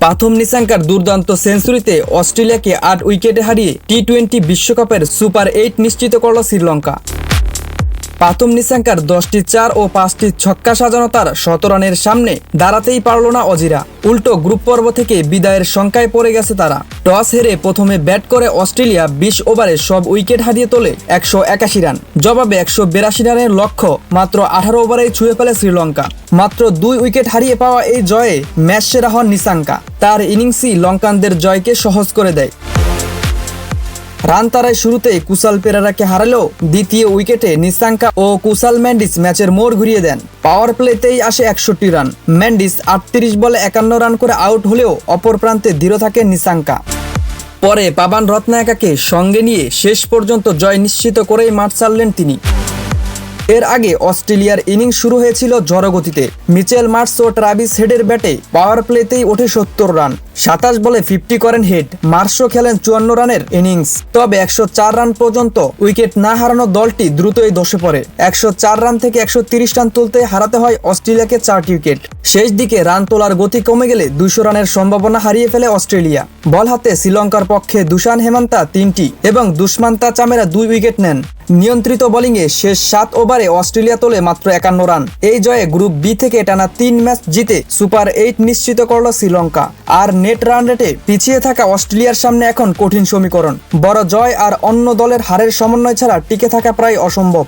প্রথম নিসাঙ্কার দুর্দান্ত সেঞ্চুরিতে অস্ট্রেলিয়াকে ৮ উইকেটে হারিয়ে টি-20 বিশ্বকাপের সুপার 8 নিশ্চিত করল শ্রীলঙ্কা। প্রথম নিসাঙ্কার 10টি 4 ও 5টি ছক্কা সাজানো তার 17 রানের সামনে দাঁড়াতেই পারল না অজিরা। উল্টো গ্রুপ পর্ব থেকে বিদায়ের শঙ্কায় পড়ে গেছে তারা। টস হেরে প্রথমে ব্যাট করে অস্ট্রেলিয়া 20 ওভারে সব উইকেট হারিয়ে তোলে 181 রান। জবাবে 182 রানের লক্ষ্য মাত্র 18 ওভারেই ছুঁয়ে ফেলে শ্রীলঙ্কা। মাত্র 2 উইকেট হারিয়ে পাওয়া এই জয়ে ম্যাচ সেরা হন নিসাঙ্কা। তার ইনিংসই লঙ্কানদের জয়কে সহজ করে দেয়। রান তারায় শুরুতেই কুশাল পেরেরাকে হারালেও দ্বিতীয় উইকেটে নিসাঙ্কা ও কুশাল মেন্ডিস ম্যাচের মোড় ঘুরিয়ে দেন। পাওয়ার প্লেতেই আসে 61 রান। মেন্ডিস 38 বলে 51 রান করে আউট হলেও অপর প্রান্তে দৃঢ় থাকে নিসাঙ্কা। পরে পাবান রত্নায়কাকে সঙ্গে নিয়ে শেষ পর্যন্ত জয় নিশ্চিত করেই মাঠ ছাড়লেন তিনি। এর আগে অস্ট্রেলিয়ার ইনিংস শুরু হয়েছিল ঝড়গতিতে। মিচেল মার্শ ও ট্রাভিস হেডের ব্যাটে পাওয়ার প্লেতেই ওঠে 70 রান। 27 বলে 50 করেন হেড। মার্শও খেলেন 54 রানের ইনিংস। তবে 104 রান পর্যন্ত উইকেট না হারানো দলটি দ্রুতই ধসে পড়ে। 104 রান থেকে 130 রান তুলতে হারাতে হয় অস্ট্রেলিয়াকে 4টি উইকেট। শেষ দিকে রান তোলার গতি কমে গেলে 200 রানের সম্ভাবনা হারিয়ে ফেলে অস্ট্রেলিয়া। বল হাতে শ্রীলঙ্কার পক্ষে দুশান হেমান্তা 3টি এবং দুষ্মান্তা চামেরা 2 উইকেট নেন। নিয়ন্ত্রিত বোলিংয়ে শেষ 7 ওভারে অস্ট্রেলিয়া তোলে মাত্র 51 রান। এই জয়ে গ্রুপ বি থেকে টানা 3 ম্যাচ জিতে সুপার 8 নিশ্চিত করল শ্রীলঙ্কা। আর নেট রান রেটে পিছিয়ে থাকা অস্ট্রেলিয়ার সামনে এখন কঠিন সমীকরণ। বড় জয় আর অন্য দলের হারের সমন্বয় ছাড়া টিকে থাকা প্রায় অসম্ভব।